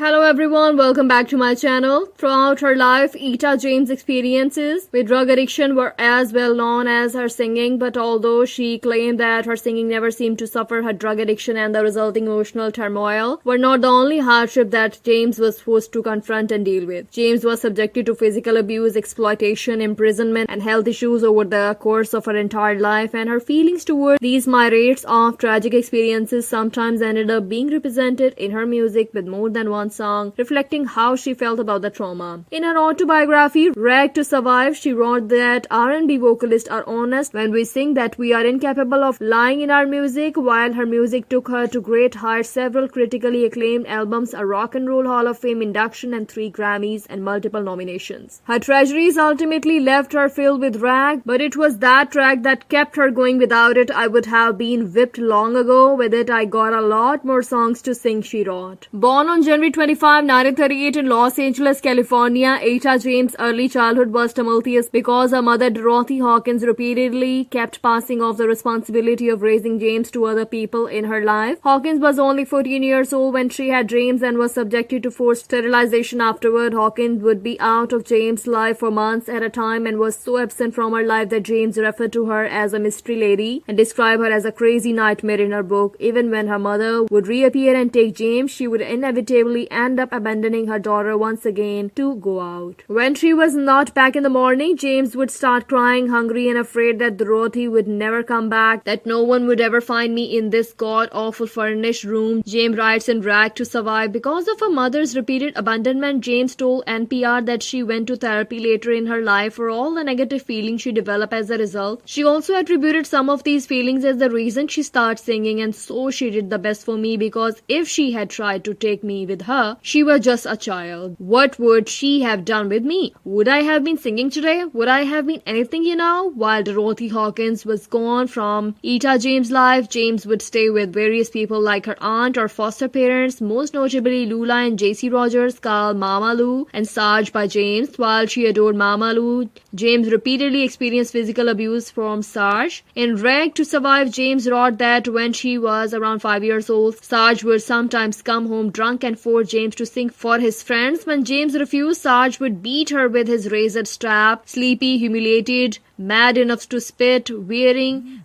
Hello everyone, welcome back to my channel. Throughout her life, Etta James' experiences with drug addiction were as well known as her singing, but although she claimed that her singing never seemed to suffer, her drug addiction and the resulting emotional turmoil were not the only hardship that James was forced to confront and deal with. James was subjected to physical abuse, exploitation, imprisonment, and health issues over the course of her entire life, and her feelings toward these myriads of tragic experiences sometimes ended up being represented in her music, with more than one song reflecting how she felt about the trauma. In her autobiography, Rag to Survive, she wrote that R&B vocalists are honest when we sing that we are incapable of lying in our music. While her music took her to great heights, several critically acclaimed albums, a Rock and Roll Hall of Fame induction, and 3 Grammys and multiple nominations. Her treasuries ultimately left her filled with Rag, but it was that track that kept her going. Without it, I would have been whipped long ago. With it, I got a lot more songs to sing, she wrote. Born on January 25, 1938 in Los Angeles, California, Etta James' early childhood was tumultuous because her mother Dorothy Hawkins repeatedly kept passing off the responsibility of raising James to other people in her life. Hawkins was only 14 years old when she had James and was subjected to forced sterilization afterward. Hawkins would be out of James' life for months at a time and was so absent from her life that James referred to her as a mystery lady and described her as a crazy nightmare in her book. Even when her mother would reappear and take James, she would inevitably end up abandoning her daughter once again to go out. When she was not back in the morning, James would start crying, hungry and afraid that Dorothy would never come back, that no one would ever find me in this god-awful furnished room. James writes in Rag to Survive, because of her mother's repeated abandonment, James told NPR that she went to therapy later in her life for all the negative feelings she developed as a result. She also attributed some of these feelings as the reason she started singing, and so she did the best for me, because if she had tried to take me with her, she was just a child. What would she have done with me? Would I have been singing today? Would I have been anything, While Dorothy Hawkins was gone from Etta James' life, James would stay with various people like her aunt or foster parents, most notably Lula and J.C. Rogers, called Mama Lou and Sarge by James. While she adored Mama Lou, James repeatedly experienced physical abuse from Sarge. In Rag to Survive, James wrote that when she was around 5 years old, Sarge would sometimes come home drunk and force James to sing for his friends. When James refused, Sarge would beat her with his razor strap. Sleepy, humiliated, mad enough to spit, wearing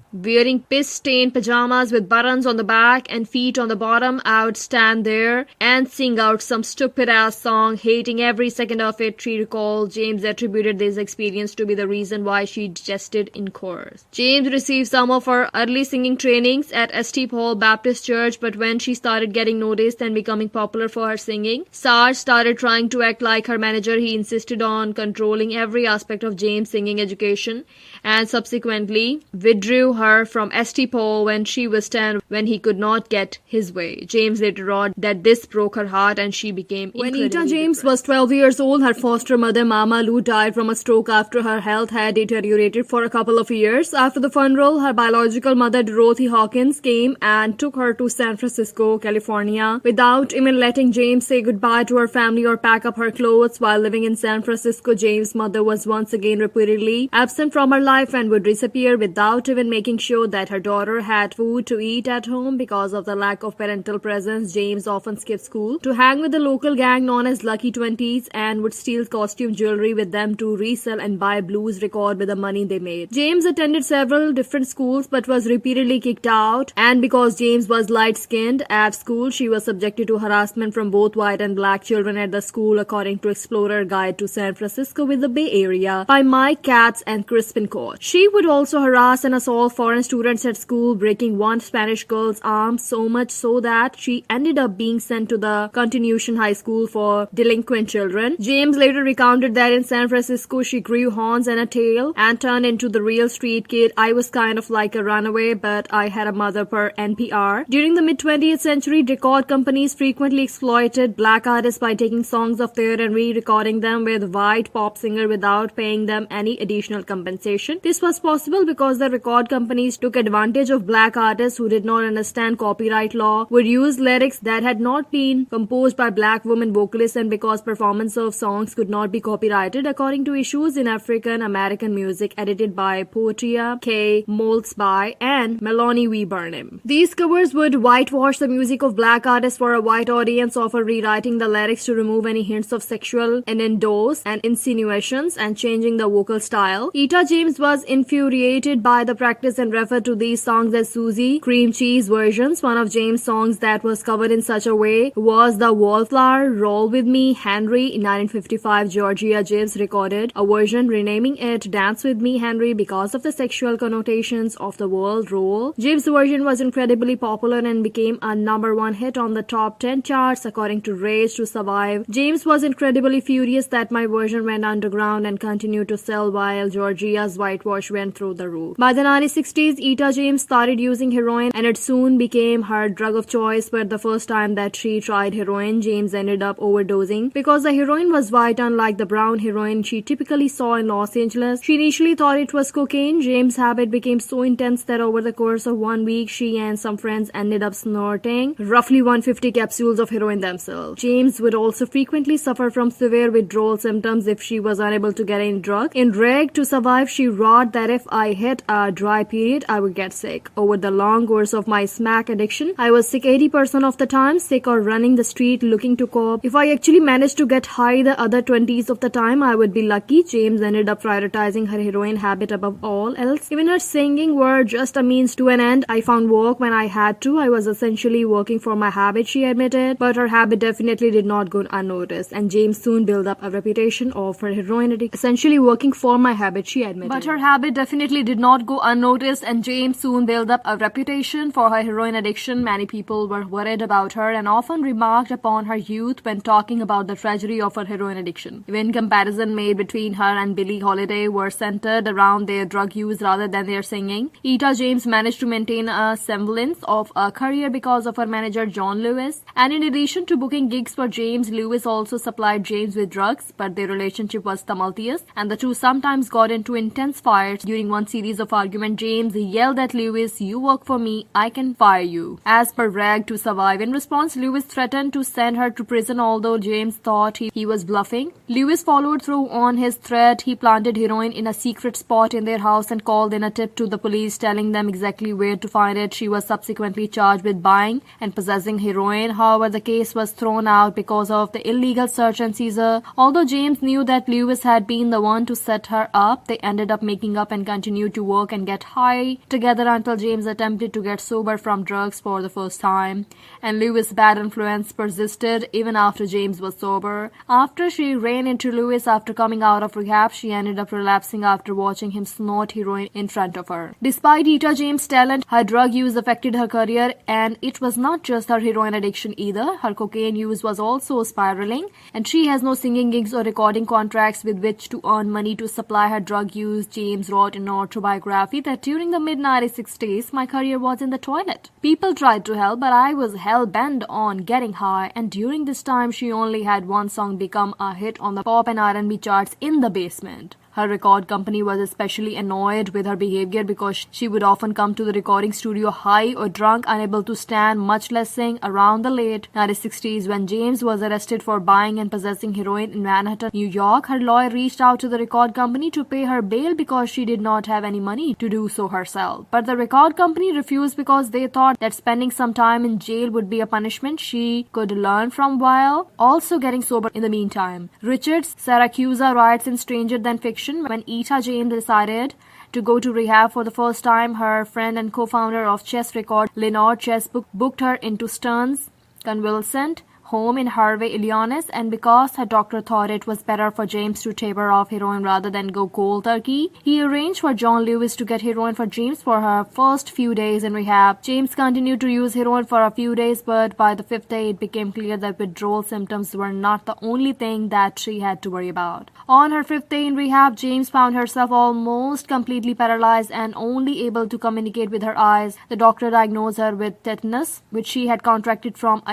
piss-stained pajamas with buttons on the back and feet on the bottom, I would stand there and sing out some stupid-ass song, hating every second of it, she recalled. James attributed this experience to be the reason why she digested in chorus. James received some of her early singing trainings at St. Paul Baptist Church, but when she started getting noticed and becoming popular for her singing, Sarge started trying to act like her manager. He insisted on controlling every aspect of James' singing education and subsequently withdrew her from St. Paul when she was 10 when he could not get his way. James later wrote that this broke her heart and she became incredibly depressed. When Etta James was 12 years old, her foster mother Mama Lou died from a stroke after her health had deteriorated for a couple of years. After the funeral, her biological mother Dorothy Hawkins came and took her to San Francisco, California, without even letting James say goodbye to her family or pack up her clothes. While living in San Francisco, James' mother was once again repeatedly absent from her life and would disappear without even making sure that her daughter had food to eat at home. Because of the lack of parental presence, James often skipped school to hang with the local gang known as Lucky 20s and would steal costume jewelry with them to resell and buy blues record with the money they made. James attended several different schools but was repeatedly kicked out, and because James was light-skinned at school, she was subjected to harassment from both white and black children at the school, according to Explorer Guide to San Francisco with the Bay Area by Mike Katz and Crispin Koch. She would also harass and assault foreign students at school, breaking one Spanish girl's arm so much so that she ended up being sent to the Continuation High School for delinquent children. James later recounted that in San Francisco she grew horns and a tail and turned into the real street kid. I was kind of like a runaway, but I had a mother, per NPR. During the mid-20th century, record companies frequently exploited black artists by taking songs of theirs and re-recording them with white pop singers without paying them any additional compensation. This was possible because the record company companies took advantage of black artists who did not understand copyright law, would use lyrics that had not been composed by black women vocalists, and because performance of songs could not be copyrighted according to issues in African American music edited by Portia K. Molesby and Melanie V. Burnham. These covers would whitewash the music of black artists for a white audience, often rewriting the lyrics to remove any hints of sexual innuendos and insinuations and changing the vocal style. Etta James was infuriated by the practice and referred to these songs as Susie cream cheese versions. One of James' songs that was covered in such a way was the Wallflower Roll With Me Henry. In 1955, Georgia James recorded a version renaming it Dance With Me Henry because of the sexual connotations of the word roll. James' version was incredibly popular and became a #1 hit on the top 10 charts according to Rage to Survive. James was incredibly furious that my version went underground and continued to sell while Georgia's whitewash went through the roof. By the 1960s, Etta James started using heroin and it soon became her drug of choice, but the first time that she tried heroin, James ended up overdosing. Because the heroin was white, unlike the brown heroin she typically saw in Los Angeles, she initially thought it was cocaine. James' habit became so intense that over the course of 1 week, she and some friends ended up snorting roughly 150 capsules of heroin themselves. James would also frequently suffer from severe withdrawal symptoms if she was unable to get any drug. In Rag to Survive, she wrote that if I hit a dry period, I would get sick. Over the long course of my smack addiction, I was sick 80% of the time, sick or running the street looking to cope. If I actually managed to get high the other 20s of the time, I would be lucky. James ended up prioritizing her heroin habit above all else. Even her singing were just a means to an end. I found work when I had to. I was essentially working for my habit, she admitted, but her habit definitely did not go unnoticed, and James soon built up a reputation of her heroin addiction. Essentially working for my habit, she admitted. But her habit definitely did not go unnoticed, and James soon built up a reputation for her heroin addiction. Many people were worried about her and often remarked upon her youth when talking about the tragedy of her heroin addiction. Even comparison made between her and Billie Holiday were centered around their drug use rather than their singing. Etta James managed to maintain a semblance of a career because of her manager John Lewis, and in addition to booking gigs for James, Lewis also supplied James with drugs, but their relationship was tumultuous and the two sometimes got into intense fights. During one series of arguments, James yelled at Lewis, "You work for me, I can fire you." As per Rag to Survive, in response, Lewis threatened to send her to prison, although James thought he was bluffing. Lewis followed through on his threat. He planted heroin in a secret spot in their house and called in a tip to the police, telling them exactly where to find it. She was subsequently charged with buying and possessing heroin. However, the case was thrown out because of the illegal search and seizure. Although James knew that Lewis had been the one to set her up, they ended up making up and continued to work and get high together until James attempted to get sober from drugs for the first time, and Lewis' bad influence persisted even after James was sober. After she ran into Lewis after coming out of rehab, she ended up relapsing after watching him snort heroin in front of her. Despite Etta James' talent, her drug use affected her career, and it was not just her heroin addiction either. Her cocaine use was also spiraling, and she has no singing gigs or recording contracts with which to earn money to supply her drug use. James wrote in an autobiography that during the mid-1960s, my career was in the toilet. People tried to help, but I was hell-bent on getting high, and during this time, she only had one song become a hit on the pop and R&B charts, In the Basement. Her record company was especially annoyed with her behavior because she would often come to the recording studio high or drunk, unable to stand, much less sing. Around the late 1960s, when James was arrested for buying and possessing heroin in Manhattan, New York, her lawyer reached out to the record company to pay her bail because she did not have any money to do so herself. But the record company refused because they thought that spending some time in jail would be a punishment she could learn from while also getting sober in the meantime. Richard Siracusa writes in Stranger Than Fiction, when Etta James decided to go to rehab for the first time, her friend and co-founder of Chess Record, Leonard Chess, booked her into Stern's convalescent home in Harvey, Illinois, and because her doctor thought it was better for James to taper off heroin rather than go cold turkey, he arranged for John Lewis to get heroin for James for her first few days in rehab. James continued to use heroin for a few days, but by the 5th day, it became clear that withdrawal symptoms were not the only thing that she had to worry about. On her 5th day in rehab, James found herself almost completely paralyzed and only able to communicate with her eyes. The doctor diagnosed her with tetanus, which she had contracted from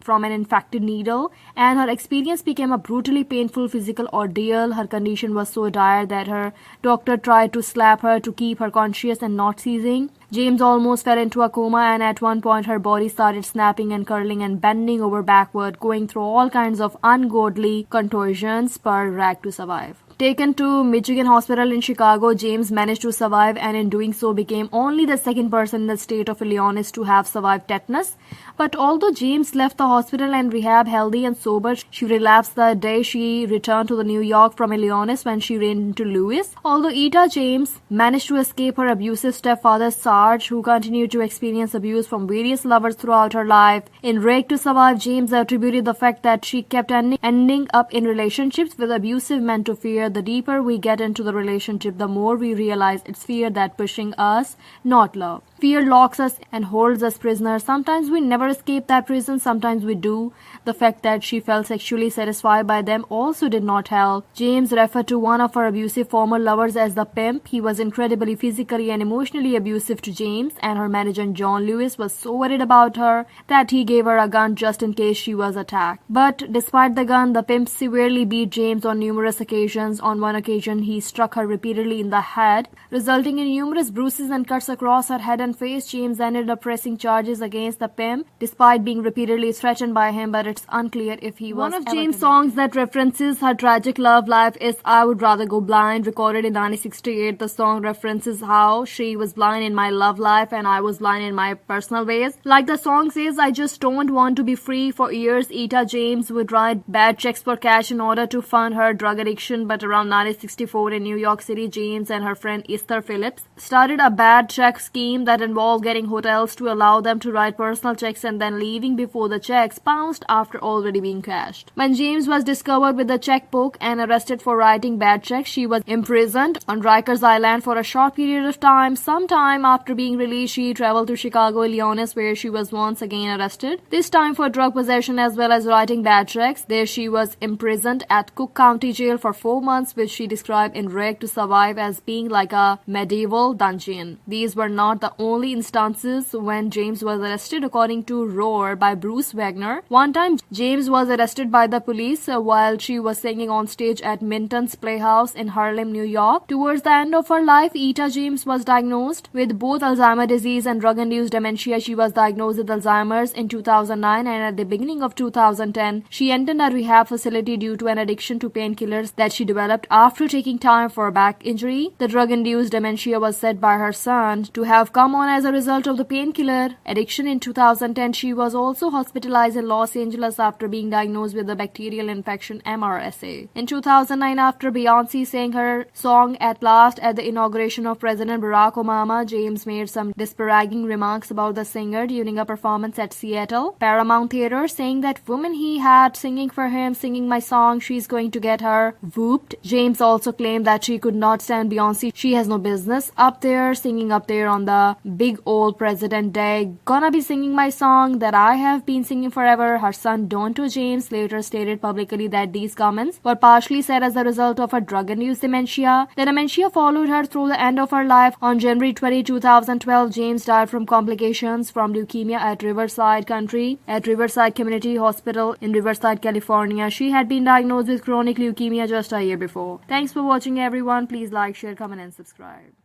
from an infected needle, and her experience became a brutally painful physical ordeal. Her condition was so dire that her doctor tried to slap her to keep her conscious and not seizing. James almost fell into a coma, and at one point her body started snapping and curling and bending over backward, going through all kinds of ungodly contortions per rag to survive. Taken to Michigan Hospital in Chicago, James managed to survive, and in doing so became only the second person in the state of Illinois to have survived tetanus. But although James left the hospital and rehab healthy and sober, she relapsed the day she returned to the New York from Illinois when she ran into Lewis. Although Etta James managed to escape her abusive stepfather Sarge, who continued to experience abuse from various lovers throughout her life, in Rake to Survive, James attributed the fact that she kept ending up in relationships with abusive men to fear. The deeper we get into the relationship, the more we realize it's fear that pushing us, not love. Fear locks us and holds us prisoners. Sometimes we never escape that prison, sometimes we do. The fact that she felt sexually satisfied by them also did not help. James referred to one of her abusive former lovers as the pimp. He was incredibly physically and emotionally abusive to James, and her manager John Lewis was so worried about her that he gave her a gun just in case she was attacked. But despite the gun, the pimp severely beat James on numerous occasions. On one occasion, he struck her repeatedly in the head, resulting in numerous bruises and cuts across her head and face. James ended up pressing charges against the pimp, despite being repeatedly threatened by him, but it's unclear if he was One of ever James' convicted. songs that references her tragic love life is I Would Rather Go Blind, recorded in 1968. The song references how she was blind in my love life and I was blind in my personal ways. Like the song says, I just don't want to be free. For years, Etta James would write bad checks for cash in order to fund her drug addiction, but around 1964 in New York City, James and her friend Esther Phillips started a bad check scheme that involved getting hotels to allow them to write personal checks and then leaving before the checks bounced after already being cashed. When James was discovered with the checkbook and arrested for writing bad checks, she was imprisoned on Rikers Island for a short period of time. Sometime after being released, she traveled to Chicago, Illinois, where she was once again arrested, this time for drug possession as well as writing bad checks. There she was imprisoned at Cook County Jail for 4 months, which she described in Rake to Survive as being like a medieval dungeon. These were not the only instances when James was arrested. According to Roar by Bruce Wagner, one time James was arrested by the police while she was singing on stage at Minton's Playhouse in Harlem, New York. Towards the end of her life, Etta James was diagnosed with both Alzheimer's disease and drug-induced dementia. She was diagnosed with Alzheimer's in 2009, and at the beginning of 2010, she entered a rehab facility due to an addiction to painkillers that she developed after taking time for a back injury. The drug-induced dementia was said by her son to have come on as a result of the painkiller addiction. In 2010, she was also hospitalized in Los Angeles after being diagnosed with the bacterial infection MRSA. In 2009, after Beyonce sang her song At Last at the inauguration of President Barack Obama, James made some disparaging remarks about the singer during a performance at Seattle Paramount Theater, saying that woman he had singing for him, singing my song, she's going to get her whooped. James also claimed that she could not stand Beyonce. She has no business up there, singing up there on the big old President Day. Gonna be singing my song that I have been singing forever. Her son Donto James later stated publicly that these comments were partially said as a result of her drug-induced dementia. The dementia followed her through the end of her life. On January 20, 2012, James died from complications from leukemia at Riverside Community Hospital in Riverside, California. She had been diagnosed with chronic leukemia just a year before. Thanks for watching, everyone. Please like, share, comment, and subscribe.